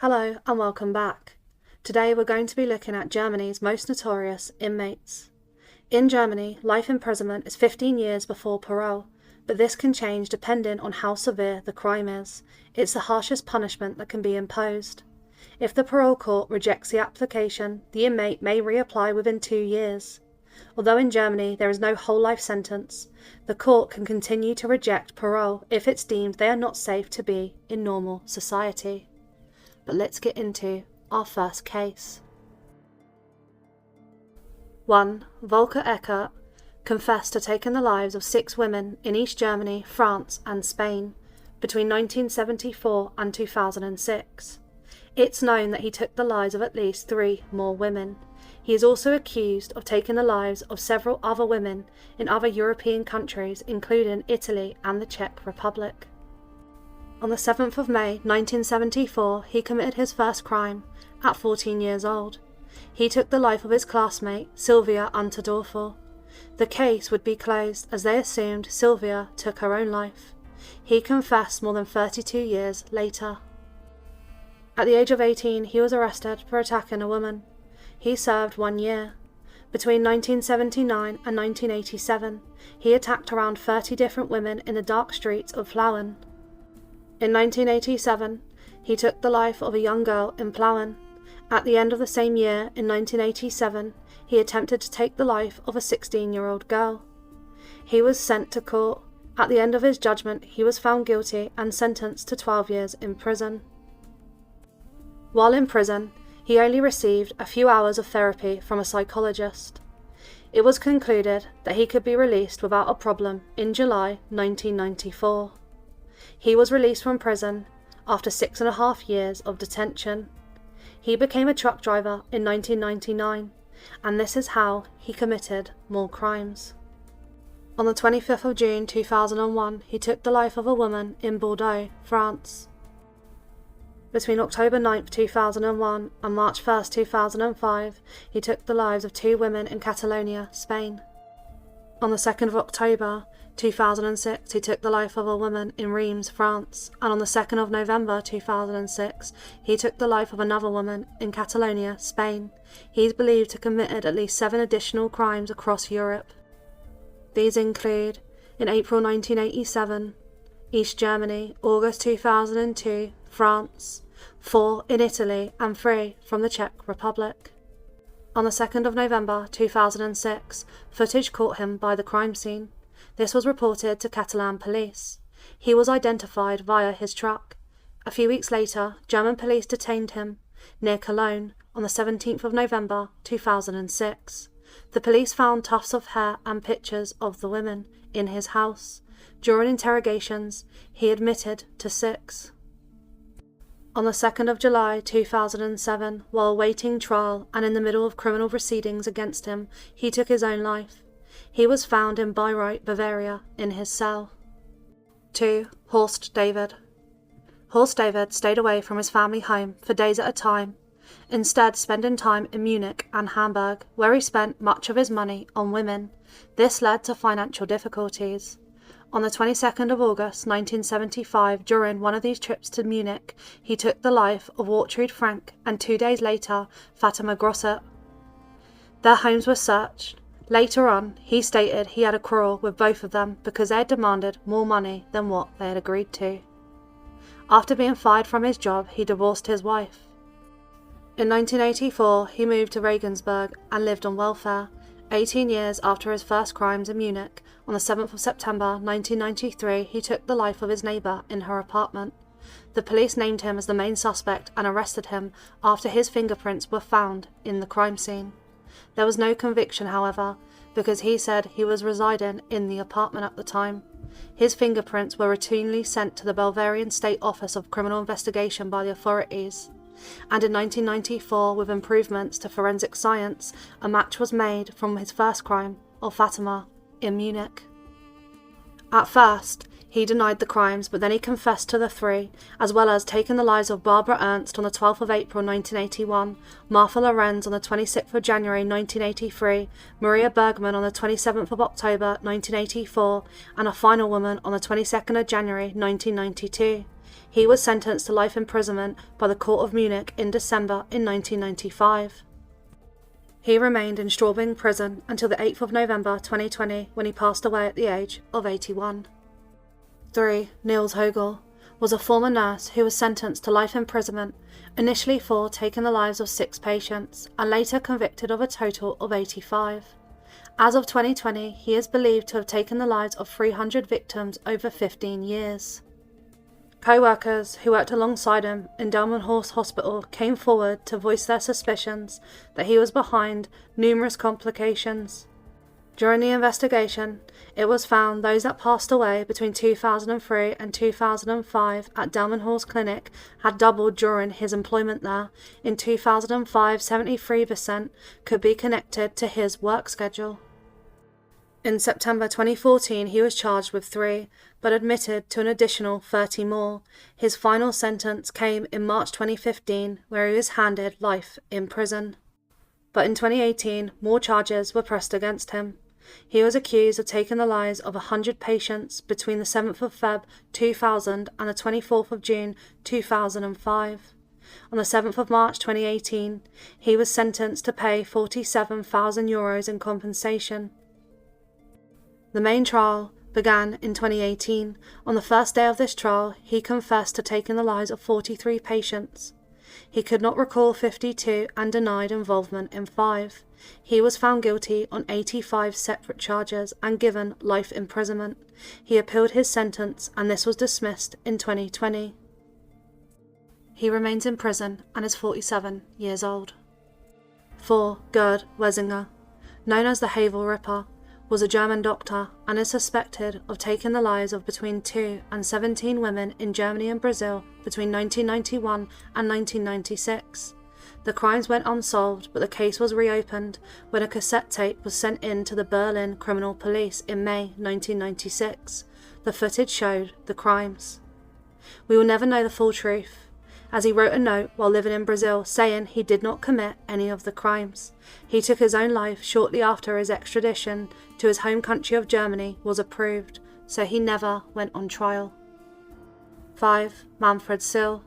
Hello and welcome back. Today we're going to be looking at Germany's most notorious inmates. In Germany, life imprisonment is 15 years before parole, but this can change depending on how severe the crime is. It's the harshest punishment that can be imposed. If the parole court rejects the application, the inmate may reapply within 2 years. Although in Germany there is no whole life sentence, the court can continue to reject parole if it's deemed they are not safe to be in normal society. But let's get into our first case. 1. Volker Eckert confessed to taking the lives of 6 women in East Germany, France and Spain between 1974 and 2006. It's known that he took the lives of at least 3 more women. He is also accused of taking the lives of several other women in other European countries, including Italy and the Czech Republic. On the 7th of May 1974, he committed his first crime at 14 years old. He took the life of his classmate, Sylvia Unterdorfer. The case would be closed as they assumed Sylvia took her own life. He confessed more than 32 years later. At the age of 18, he was arrested for attacking a woman. He served 1 year. Between 1979 and 1987, he attacked around 30 different women in the dark streets of Plauen. In 1987, he took the life of a young girl in Plauen. At the end of the same year, in 1987, he attempted to take the life of a 16-year-old girl. He was sent to court. At the end of his judgment, he was found guilty and sentenced to 12 years in prison. While in prison, he only received a few hours of therapy from a psychologist. It was concluded that he could be released without a problem in July 1994. He was released from prison after 6.5 years of detention. He became a truck driver in 1999, and this is how he committed more crimes. On the 25th of June 2001, he took the life of a woman in Bordeaux, France. Between October 9, 2001 and March 1, 2005, he took the lives of 2 women in Catalonia, Spain. On the 2nd of October 2006, he took the life of a woman in Reims, France, and on the 2nd of November 2006, he took the life of another woman in Catalonia, Spain. He is believed to have committed at least 7 additional crimes across Europe. These include, in April 1987, East Germany, August 2002, France, 4 in Italy and 3 from the Czech Republic. On the 2nd of November 2006, footage caught him by the crime scene. This was reported to Catalan police. He was identified via his truck. A few weeks later, German police detained him near Cologne on the 17th of November 2006. The police found tufts of hair and pictures of the women in his house. During interrogations, he admitted to 6. On the 2nd of July 2007, while awaiting trial and in the middle of criminal proceedings against him, he took his own life. He was found in Bayreuth, Bavaria, in his cell. 2. Horst David. Horst David stayed away from his family home for days at a time, instead spending time in Munich and Hamburg, where he spent much of his money on women. This led to financial difficulties. On the 22nd of August 1975, during one of these trips to Munich, he took the life of Ortrud Frank and 2 days later, Fatima Grosset. Their homes were searched. Later on, he stated he had a quarrel with both of them because they had demanded more money than what they had agreed to. After being fired from his job, he divorced his wife. In 1984, he moved to Regensburg and lived on welfare. 18 years after his first crimes in Munich, on the 7th of September 1993, he took the life of his neighbour in her apartment. The police named him as the main suspect and arrested him after his fingerprints were found in the crime scene. There was no conviction, however, because he said he was residing in the apartment at the time. His fingerprints were routinely sent to the Bavarian State Office of Criminal Investigation by the authorities. And in 1994, with improvements to forensic science, a match was made from his first crime of Fatima in Munich. At first, he denied the crimes, but then he confessed to the 3, as well as taking the lives of Barbara Ernst on the 12th of April 1981, Martha Lorenz on the 26th of January 1983, Maria Bergman on the 27th of October 1984, and a final woman on the 22nd of January 1992. He was sentenced to life imprisonment by the Court of Munich in December in 1995. He remained in Straubing prison until the 8th of November 2020 when he passed away at the age of 81. 3. Niels Hogle was a former nurse who was sentenced to life imprisonment, initially for taking the lives of 6 patients and later convicted of a total of 85. As of 2020, he is believed to have taken the lives of 300 victims over 15 years. Co-workers who worked alongside him in Delmenhorst Hospital came forward to voice their suspicions that he was behind numerous complications. During the investigation, it was found those that passed away between 2003 and 2005 at Delmenhorst Clinic had doubled during his employment there. In 2005, 73% could be connected to his work schedule. In September 2014, he was charged with 3, but admitted to an additional 30 more. His final sentence came in March 2015, where he was handed life in prison. But in 2018, more charges were pressed against him. He was accused of taking the lives of 100 patients between the 7th of Feb 2000 and the 24th of June 2005. On the 7th of March 2018, he was sentenced to pay €47,000 in compensation. The main trial began in 2018. On the first day of this trial, he confessed to taking the lives of 43 patients. He could not recall 52 and denied involvement in 5. He was found guilty on 85 separate charges and given life imprisonment. He appealed his sentence and this was dismissed in 2020. He remains in prison and is 47 years old. 4. G Wesinger, known as the Hogle Ripper, was a German doctor and is suspected of taking the lives of between 2 and 17 women in Germany and Brazil between 1991 and 1996. The crimes went unsolved, but the case was reopened when a cassette tape was sent in to the Berlin Criminal Police in May 1996. The footage showed the crimes. We will never know the full truth, as he wrote a note while living in Brazil saying he did not commit any of the crimes. He took his own life shortly after his extradition to his home country of Germany was approved, so he never went on trial. 5. Manfred W,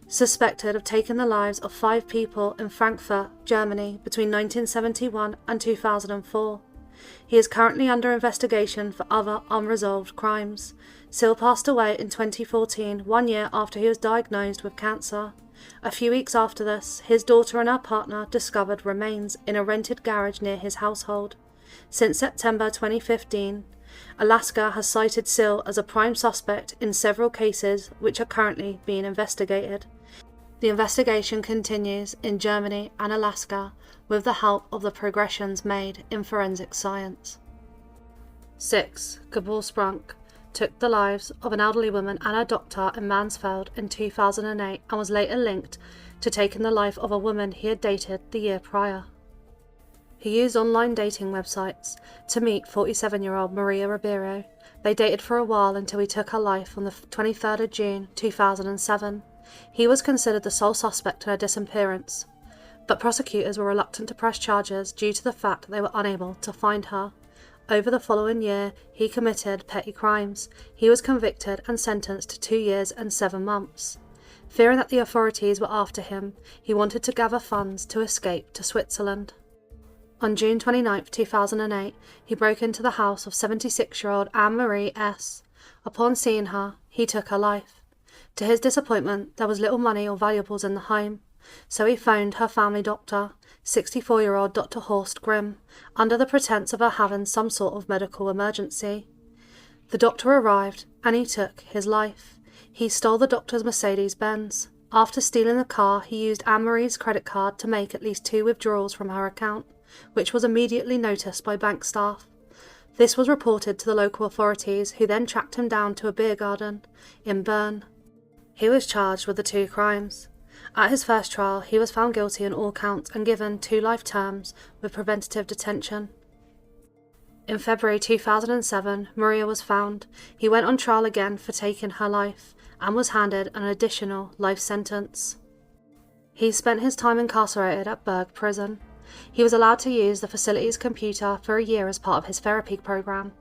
suspected of taking the lives of 5 people in Frankfurt, Germany between 1971 and 2004. He is currently under investigation for other unresolved crimes. Sil passed away in 2014, 1 year after he was diagnosed with cancer. A few weeks after this, his daughter and her partner discovered remains in a rented garage near his household. Since September 2015, Alaska has cited Sil as a prime suspect in several cases which are currently being investigated. The investigation continues in Germany and Alaska with the help of the progressions made in forensic science. 6. K Sprank took the lives of an elderly woman and her doctor in Mansfeld in 2008 and was later linked to taking the life of a woman he had dated the year prior. He used online dating websites to meet 47-year-old Maria Ribeiro. They dated for a while until he took her life on the 23rd of June 2007. He was considered the sole suspect in her disappearance, but prosecutors were reluctant to press charges due to the fact that they were unable to find her. Over the following year, he committed petty crimes. He was convicted and sentenced to 2 years and 7 months. Fearing that the authorities were after him, he wanted to gather funds to escape to Switzerland. On June 29, 2008, he broke into the house of 76-year-old Anne-Marie S. Upon seeing her, he took her life. To his disappointment, there was little money or valuables in the home, so he phoned her family doctor, 64-year-old Dr. Horst Grimm, under the pretense of her having some sort of medical emergency. The doctor arrived and he took his life. He stole the doctor's Mercedes-Benz. After stealing the car, he used Anne-Marie's credit card to make at least 2 withdrawals from her account, which was immediately noticed by bank staff. This was reported to the local authorities, who then tracked him down to a beer garden in Bern. He was charged with the 2 crimes. At his first trial, he was found guilty on all counts and given 2 life terms with preventative detention. In February 2007, Maria was found. He went on trial again for taking her life and was handed an additional life sentence. He spent his time incarcerated at Berg Prison. He was allowed to use the facility's computer for a year as part of his therapy program.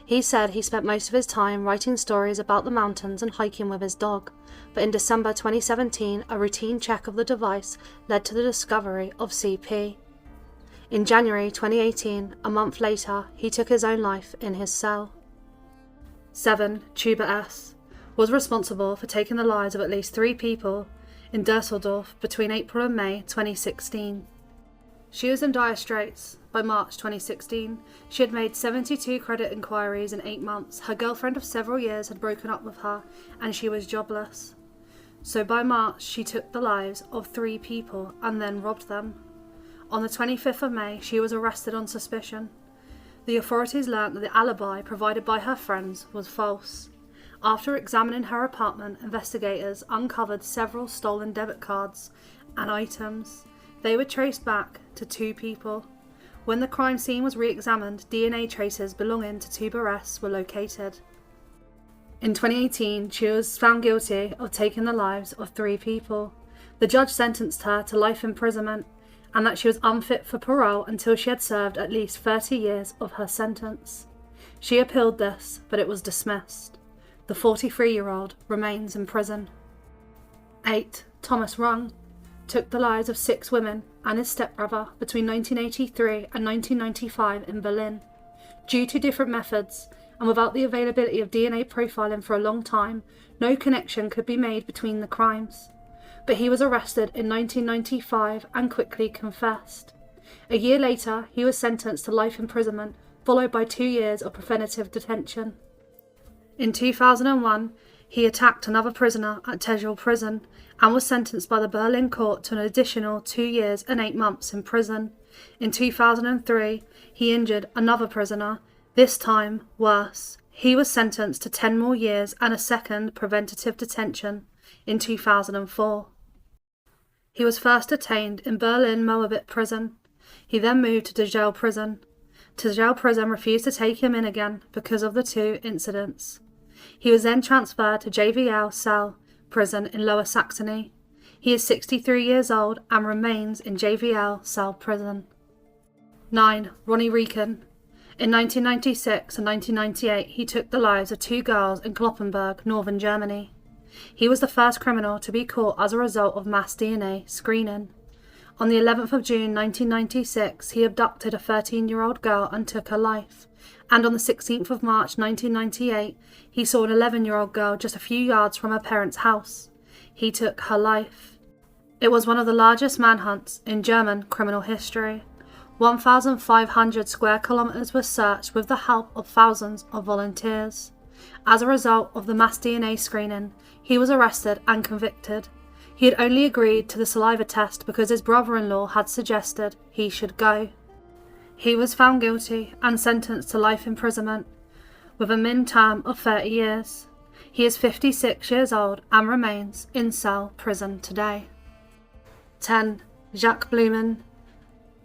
He said he spent most of his time writing stories about the mountains and hiking with his dog, but in December 2017, a routine check of the device led to the discovery of CP. In January 2018, a month later, he took his own life in his cell. 7. Tuba S was responsible for taking the lives of at least 3 people in Dusseldorf between April and May 2016. She was in dire straits. By March 2016, she had made 72 credit inquiries in 8 months. Her girlfriend of several years had broken up with her, and she was jobless. So by March, she took the lives of 3 people and then robbed them. On the 25th of May, she was arrested on suspicion. The authorities learnt that the alibi provided by her friends was false. After examining her apartment, investigators uncovered several stolen debit cards and items. They were traced back to 2 people. When the crime scene was re-examined, DNA traces belonging to Tuba S were located. In 2018, she was found guilty of taking the lives of 3 people. The judge sentenced her to life imprisonment, and that she was unfit for parole until she had served at least 30 years of her sentence. She appealed this, but it was dismissed. The 43-year-old remains in prison. 8. Thomas Rung took the lives of 6 women and his stepbrother between 1983 and 1995 in Berlin. Due to different methods, and without the availability of DNA profiling for a long time, no connection could be made between the crimes. But he was arrested in 1995 and quickly confessed. A year later, he was sentenced to life imprisonment, followed by 2 years of preventive detention. In 2001, he attacked another prisoner at Tegel prison and was sentenced by the Berlin court to an additional 2 years and 8 months in prison. In 2003, he injured another prisoner, this time worse. He was sentenced to 10 more years and a second preventative detention in 2004. He was first detained in Berlin Moabit prison. He then moved to Tegel prison. Tegel prison refused to take him in again because of the 2 incidents. He was then transferred to JVL Cell prison in Lower Saxony. He is 63 years old and remains in JVL Cell prison. 9. Ronnie R. In 1996 and 1998, he took the lives of 2 girls in Kloppenburg, northern Germany. He was the first criminal to be caught as a result of mass DNA screening. On the 11th of June 1996, he abducted a 13-year-old girl and took her life. And on the 16th of March 1998, he saw an 11-year-old girl just a few yards from her parents' house. He took her life. It was one of the largest manhunts in German criminal history. 1,500 square kilometers were searched with the help of thousands of volunteers. As a result of the mass DNA screening, he was arrested and convicted. He had only agreed to the saliva test because his brother-in-law had suggested he should go. He was found guilty and sentenced to life imprisonment, with a min term of 30 years. He is 56 years old and remains in cell prison today. 10. Jacques Bluman,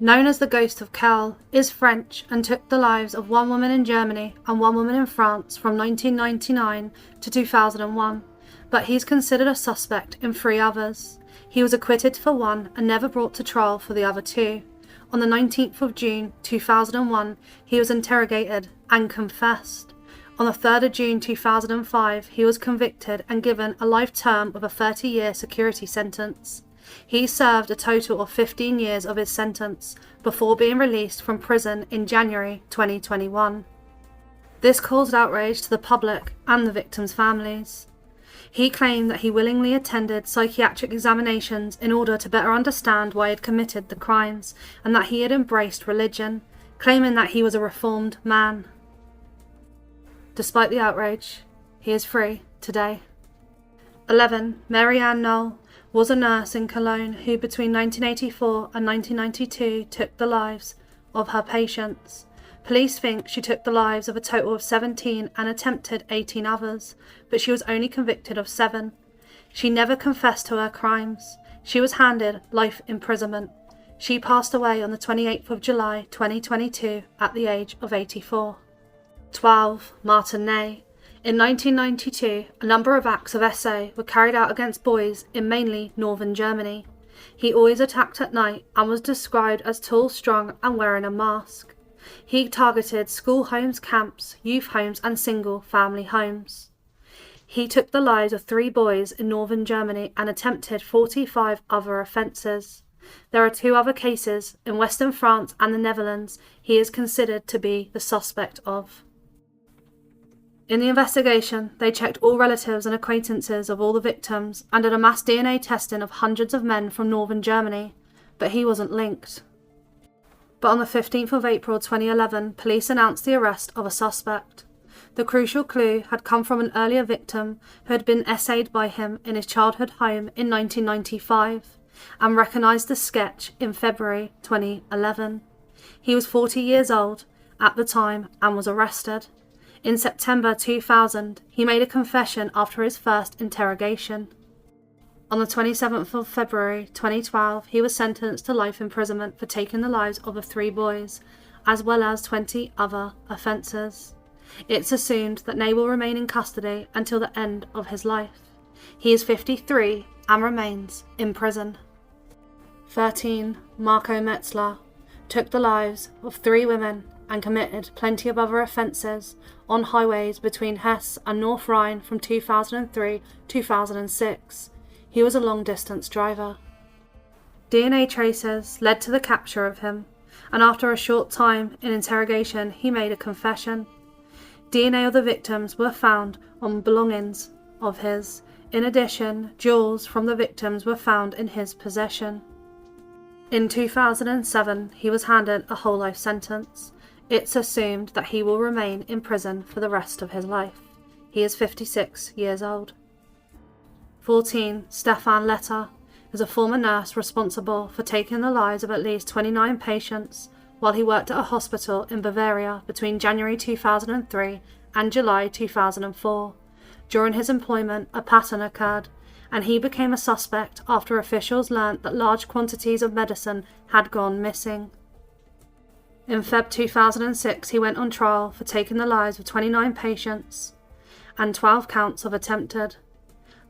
known as the Ghost of Kel, is French and took the lives of 1 woman in Germany and 1 woman in France from 1999 to 2001, but he's considered a suspect in 3 others. He was acquitted for 1 and never brought to trial for the other 2. On the 19th of June 2001, he was interrogated and confessed. On the 3rd of June 2005, he was convicted and given a life term with a 30-year security sentence. He served a total of 15 years of his sentence before being released from prison in January 2021. This caused outrage to the public and the victims' families. He claimed that he willingly attended psychiatric examinations in order to better understand why he had committed the crimes, and that he had embraced religion, claiming that he was a reformed man. Despite the outrage, he is free today. 11. Maryanne N was a nurse in Cologne who between 1984 and 1992 took the lives of her patients. Police think she took the lives of a total of 17 and attempted 18 others, but she was only convicted of 7. She never confessed to her crimes. She was handed life imprisonment. She passed away on the 28th of July 2022 at the age of 84. 12. Maryanne N. In 1992, a number of acts of SA were carried out against boys in mainly northern Germany. He always attacked at night and was described as tall, strong and wearing a mask. He targeted school homes, camps, youth homes and single-family homes. He took the lives of 3 boys in northern Germany and attempted 45 other offences. There are 2 other cases in western France and the Netherlands he is considered to be the suspect of. In the investigation, they checked all relatives and acquaintances of all the victims and did a mass DNA testing of hundreds of men from northern Germany, but he wasn't linked. But on the 15th of April 2011, police announced the arrest of a suspect. The crucial clue had come from an earlier victim who had been essayed by him in his childhood home in 1995 and recognised the sketch in February 2011. He was 40 years old at the time and was arrested. In September 2000, he made a confession after his first interrogation. On the 27th of February 2012, he was sentenced to life imprisonment for taking the lives of the 3 boys, as well as 20 other offences. It's assumed that Ney will remain in custody until the end of his life. He is 53 and remains in prison. 13. Marco Metzler took the lives of 3 women and committed plenty of other offences on highways between Hesse and North Rhine from 2003 to 2006. He was a long-distance driver. DNA traces led to the capture of him, and after a short time in interrogation he made a confession. DNA of the victims were found on belongings of his. In addition, jewels from the victims were found in his possession. In 2007, he was handed a whole life sentence. It's assumed that he will remain in prison for the rest of his life. He is 56 years old. 14. Stefan Letter is a former nurse responsible for taking the lives of at least 29 patients while he worked at a hospital in Bavaria between January 2003 and July 2004. During his employment, a pattern occurred, and he became a suspect after officials learnt that large quantities of medicine had gone missing. In Feb 2006, he went on trial for taking the lives of 29 patients and 12 counts of attempted.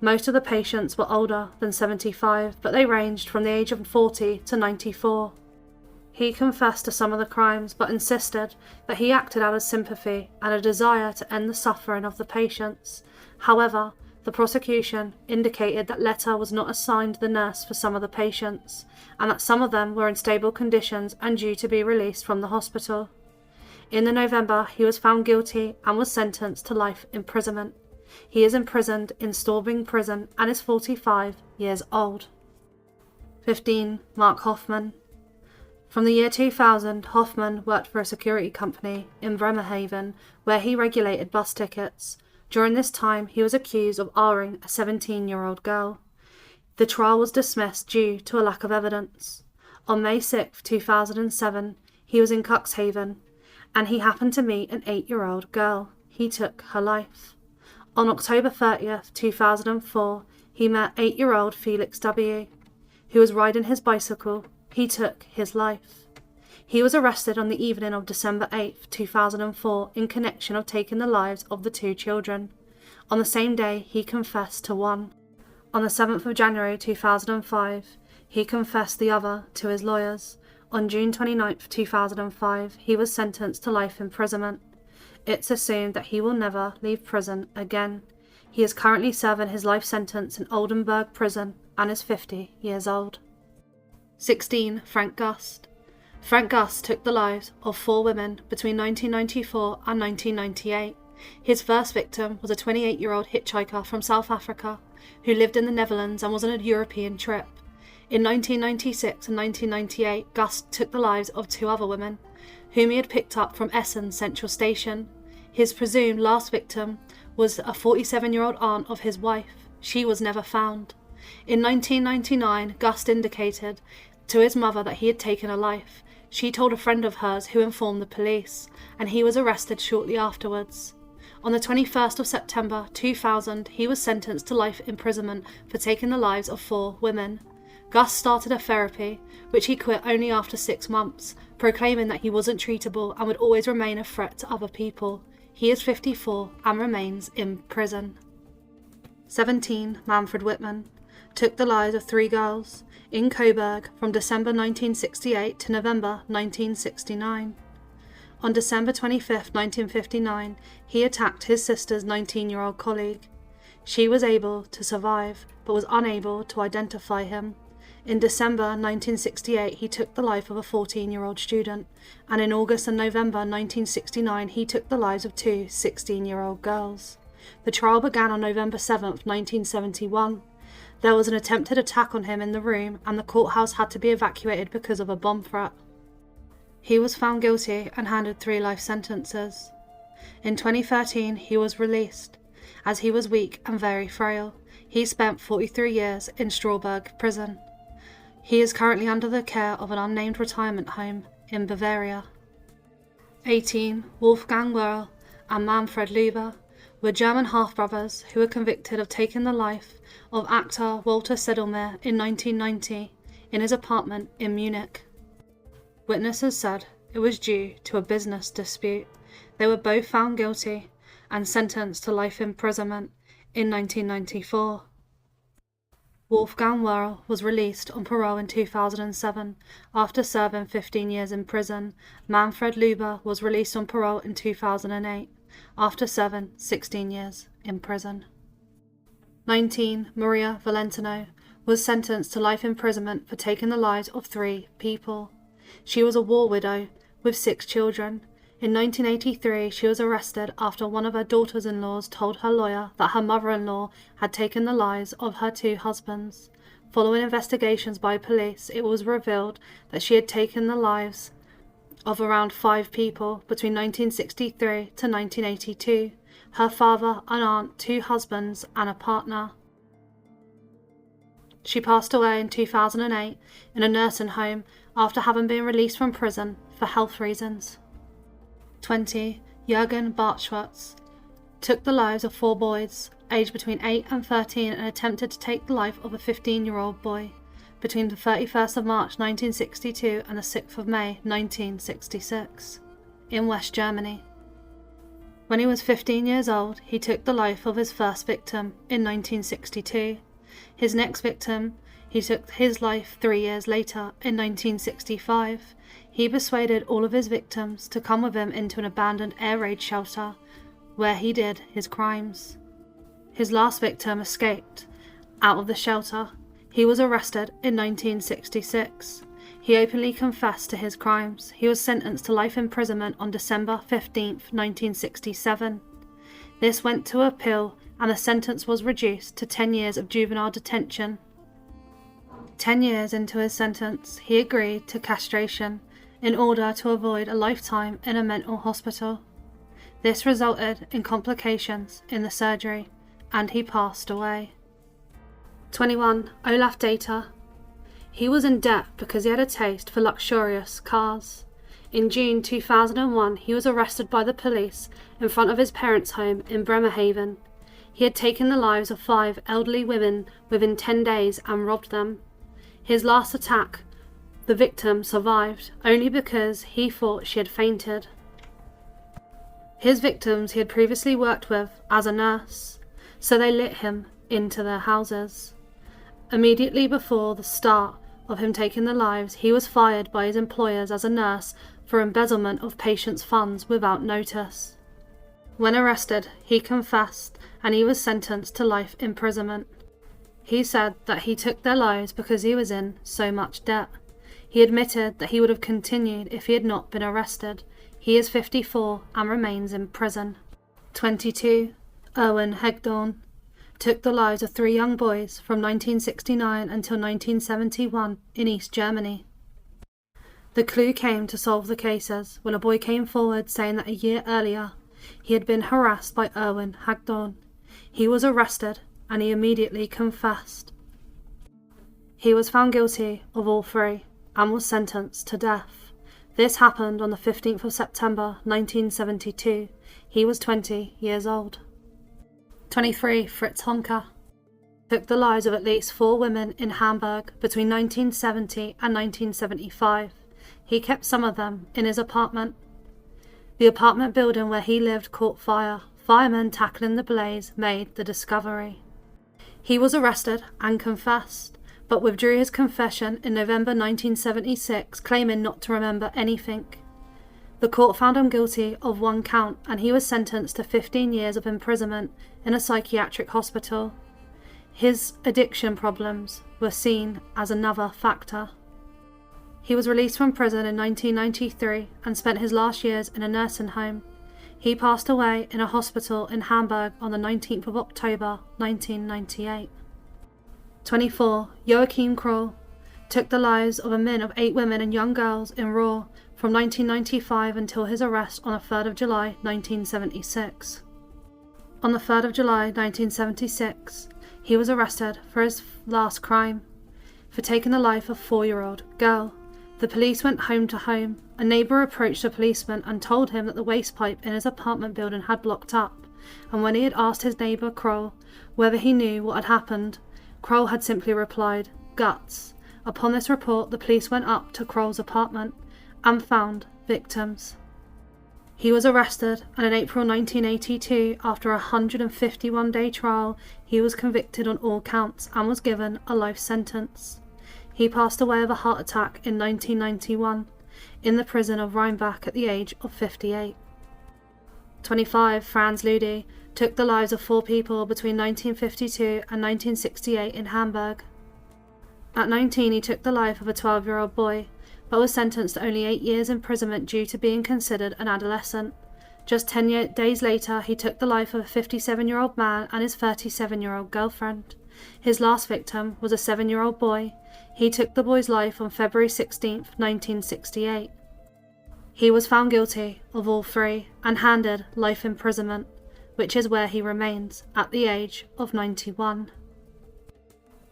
Most of the patients were older than 75, but they ranged from the age of 40 to 94. He confessed to some of the crimes, but insisted that he acted out of sympathy and a desire to end the suffering of the patients. However, the prosecution indicated that Letter was not assigned the nurse for some of the patients, and that some of them were in stable conditions and due to be released from the hospital. In November, he was found guilty and was sentenced to life imprisonment. He is imprisoned in Storving Prison and is 45 years old. 15. Mark Hoffman. From the year 2000, Hoffman worked for a security company in Bremerhaven where he regulated bus tickets. During this time, he was accused of R-ing a 17-year-old girl. The trial was dismissed due to a lack of evidence. On May 6, 2007, he was in Cuxhaven, and he happened to meet an 8-year-old girl. He took her life. On October 30th, 2004, he met 8-year-old Felix W., who was riding his bicycle. He took his life. He was arrested on the evening of December 8, 2004 in connection of taking the lives of the 2 children. On the same day, he confessed to one. On the 7th of January 2005, he confessed the other to his lawyers. On June 29, 2005, he was sentenced to life imprisonment. It's assumed that he will never leave prison again. He is currently serving his life sentence in Oldenburg Prison and is 50 years old. 16. Frank Gust. Frank Gust took the lives of 4 women between 1994 and 1998. His first victim was a 28-year-old hitchhiker from South Africa who lived in the Netherlands and was on a European trip. In 1996 and 1998, Gust took the lives of 2 other women, whom he had picked up from Essen Central Station. His presumed last victim was a 47-year-old aunt of his wife. She was never found. In 1999, Gust indicated to his mother that he had taken a life. She told a friend of hers who informed the police, and he was arrested shortly afterwards. On the 21st of September 2000, he was sentenced to life imprisonment for taking the lives of 4 women. Gust started a therapy, which he quit only after 6 months, proclaiming that he wasn't treatable and would always remain a threat to other people. He is 54 and remains in prison. 17. Manfred Whitman took the lives of 3 girls in Coburg from December 1968 to November 1969. On December 25, 1959, he attacked his sister's 19-year-old colleague. She was able to survive, but was unable to identify him. In December 1968, he took the life of a 14-year-old student, and in August and November 1969, he took the lives of two 16-year-old girls. The trial began on November 7, 1971. There was an attempted attack on him in the room, and the courthouse had to be evacuated because of a bomb threat. He was found guilty and handed 3 life sentences. In 2013, he was released. As he was weak and very frail, he spent 43 years in Strawberg prison. He is currently under the care of an unnamed retirement home in Bavaria. 18. Wolfgang Wörl and Manfred W were German half-brothers who were convicted of taking the life of actor Walter Sedlmayr in 1990 in his apartment in Munich. Witnesses said it was due to a business dispute. They were both found guilty and sentenced to life imprisonment in 1994. Wolfgang Wörl was released on parole in 2007 after serving 15 years in prison. Manfred W was released on parole in 2008 after serving 16 years in prison. 19. Maria Valentino was sentenced to life imprisonment for taking the lives of 3 people. She was a war widow with 6 children. In 1983, she was arrested after one of her daughters-in-laws told her lawyer that her mother-in-law had taken the lives of her 2 husbands. Following investigations by police, it was revealed that she had taken the lives of around 5 people between 1963 to 1982, her father, an aunt, 2 husbands, and a partner. She passed away in 2008 in a nursing home after having been released from prison for health reasons. 20. Jurgen Bartz took the lives of 4 boys, aged between 8 and 13, and attempted to take the life of a 15-year-old boy between the 31st of March 1962 and the 6th of May 1966 in West Germany. When he was 15 years old, he took the life of his first victim in 1962. His next victim, he took his life 3 years later in 1965. He persuaded all of his victims to come with him into an abandoned air raid shelter where he did his crimes. His last victim escaped out of the shelter. He was arrested in 1966. He openly confessed to his crimes. He was sentenced to life imprisonment on December 15, 1967. This went to appeal and the sentence was reduced to 10 years of juvenile detention. 10 years into his sentence, he agreed to castration in order to avoid a lifetime in a mental hospital. This resulted in complications in the surgery, and he passed away. 21. Olaf Data. He was in debt because he had a taste for luxurious cars. In June 2001, he was arrested by the police in front of his parents' home in Bremerhaven. He had taken the lives of 5 elderly women within 10 days and robbed them. His last attack, the victim survived only because he thought she had fainted. His victims he had previously worked with as a nurse, so they let him into their houses. Immediately before the start of him taking the lives, he was fired by his employers as a nurse for embezzlement of patients' funds without notice. When arrested, he confessed and he was sentenced to life imprisonment. He said that he took their lives because he was in so much debt. He admitted that he would have continued if he had not been arrested. He is 54 and remains in prison. 22. Erwin Hegdorn took the lives of 3 young boys from 1969 until 1971 in East Germany. The clue came to solve the cases when a boy came forward saying that a year earlier he had been harassed by Erwin Hegdorn. He was arrested and he immediately confessed. He was found guilty of all 3 and was sentenced to death. This happened on the 15th of September 1972. He was 20 years old. 23. Fritz Honka took the lives of at least 4 women in Hamburg between 1970 and 1975. He kept some of them in his apartment. The apartment building where he lived caught fire. Firemen tackling the blaze made the discovery. He was arrested and confessed, but withdrew his confession in November 1976, claiming not to remember anything. The court found him guilty of one count and he was sentenced to 15 years of imprisonment in a psychiatric hospital. His addiction problems were seen as another factor. He was released from prison in 1993 and spent his last years in a nursing home. He passed away in a hospital in Hamburg on the 19th of October 1998. 24. Yim Crow took the lives of a min of 8 women and young girls in Ruhr from 1995 until his arrest on the 3rd of July 1976. On the 3rd of July 1976, he was arrested for his last crime, for taking the life of a 4-year-old girl. The police went home to home. A neighbour approached a policeman and told him that the waste pipe in his apartment building had blocked up, and when he had asked his neighbour Kroll whether he knew what had happened, Kroll had simply replied, "Guts." Upon this report, the police went up to Kroll's apartment and found victims. He was arrested, and in April 1982, after a 151-day trial, he was convicted on all counts and was given a life sentence. He passed away of a heart attack in 1991 in the prison of Rheinbach at the age of 58. 25. Franz Ludi took the lives of 4 people between 1952 and 1968 in Hamburg. At 19, he took the life of a 12-year-old boy, but was sentenced to only 8 years imprisonment due to being considered an adolescent. Just 10 days later, he took the life of a 57-year-old man and his 37-year-old girlfriend. His last victim was a 7-year-old boy. He took the boy's life on February 16, 1968. He was found guilty of all 3 and handed life imprisonment, which is where he remains at the age of 91.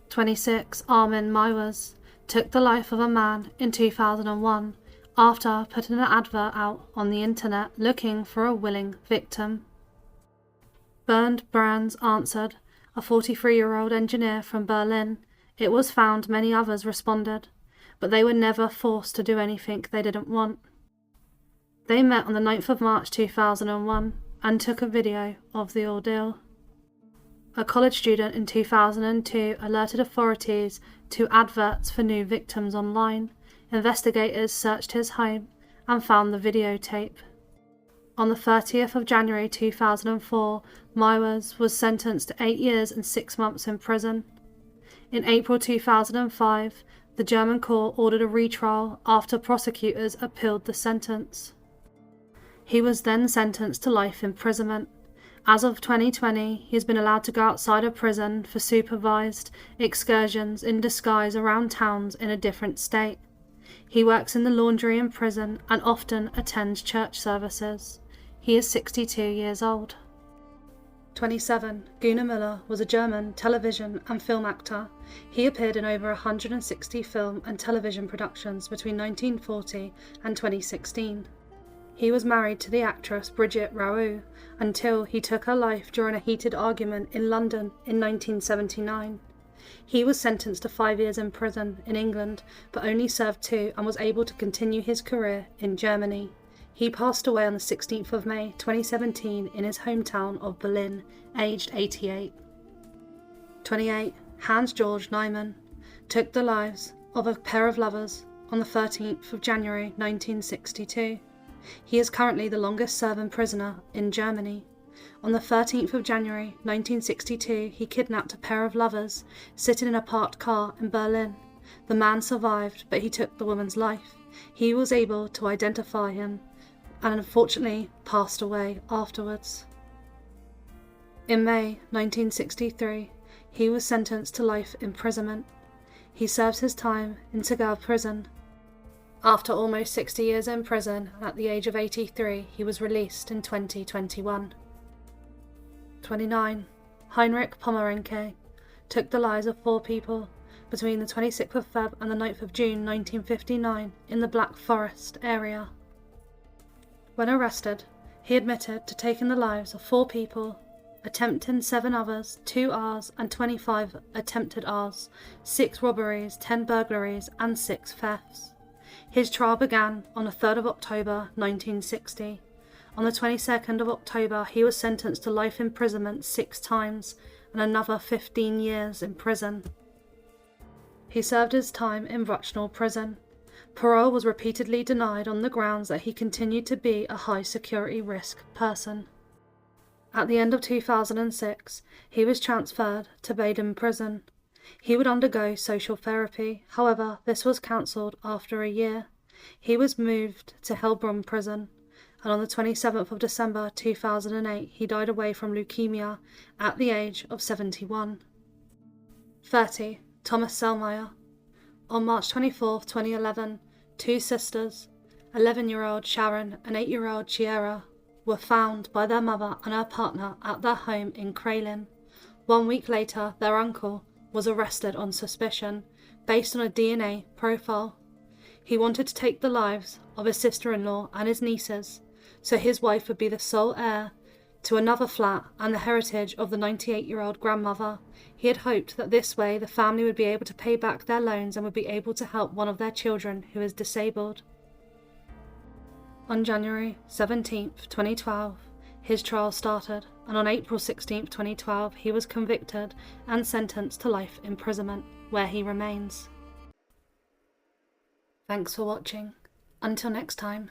26. Armen Myers took the life of a man in 2001 after putting an advert out on the internet looking for a willing victim. Bernd Brands answered, a 43-year-old engineer from Berlin. It was found many others responded, but they were never forced to do anything they didn't want. They met on the 9th of March 2001 and took a video of the ordeal. A college student in 2002 alerted authorities to adverts for new victims online. Investigators searched his home and found the videotape. On the 30th of January 2004, Myers was sentenced to 8 years and 6 months in prison. In April 2005, the German court ordered a retrial after prosecutors appealed the sentence. He was then sentenced to life imprisonment. As of 2020, he has been allowed to go outside of prison for supervised excursions in disguise around towns in a different state. He works in the laundry in prison and often attends church services. He is 62 years old. 27. Guna Miller was a German television and film actor. He appeared in over 160 film and television productions between 1940 and 2016. He was married to the actress Brigitte Raoult until he took her life during a heated argument in London in 1979. He was sentenced to 5 years in prison in England, but only served 2 and was able to continue his career in Germany. He passed away on the 16th of May 2017 in his hometown of Berlin, aged 88. 28. Hans-Georg Neumann took the lives of a pair of lovers on the 13th of January 1962. He is currently the longest-serving prisoner in Germany. On the 13th of January 1962, he kidnapped a pair of lovers sitting in a parked car in Berlin. The man survived, but he took the woman's life. He was able to identify him and unfortunately passed away afterwards. In May 1963, he was sentenced to life imprisonment. He serves his time in Tegel prison. After almost 60 years in prison, and at the age of 83, he was released in 2021. 29. Hinrich Pomer took the lives of 4 people between the 26th of Feb and the 9th of June 1959 in the Black Forest area. When arrested, he admitted to taking the lives of 4 people, attempting 7 others, 2 Rs and 25 attempted Rs, 6 robberies, 10 burglaries and 6 thefts. His trial began on the 3rd of October 1960. On the 22nd of October, he was sentenced to life imprisonment 6 times and another 15 years in prison. He served his time in Bruchnell prison. Parole was repeatedly denied on the grounds that he continued to be a high-security risk person. At the end of 2006, he was transferred to Baden Prison. He would undergo social therapy, however, this was cancelled after a year. He was moved to Hellbrunn Prison, and on the 27th of December 2008, he died away from leukemia at the age of 71. 30. Thomas Selmeyer. On March 24, 2011, two sisters, 11-year-old Sharon and 8-year-old Chiara, were found by their mother and her partner at their home in Krailin. 1 week later, their uncle was arrested on suspicion, based on a DNA profile. He wanted to take the lives of his sister-in-law and his nieces, so his wife would be the sole heir to another flat and the heritage of the 98-year-old grandmother. He had hoped that this way the family would be able to pay back their loans and would be able to help one of their children who is disabled. On January 17, 2012, his trial started, and on April 16, 2012, he was convicted and sentenced to life imprisonment, where he remains. Thanks for watching. Until next time.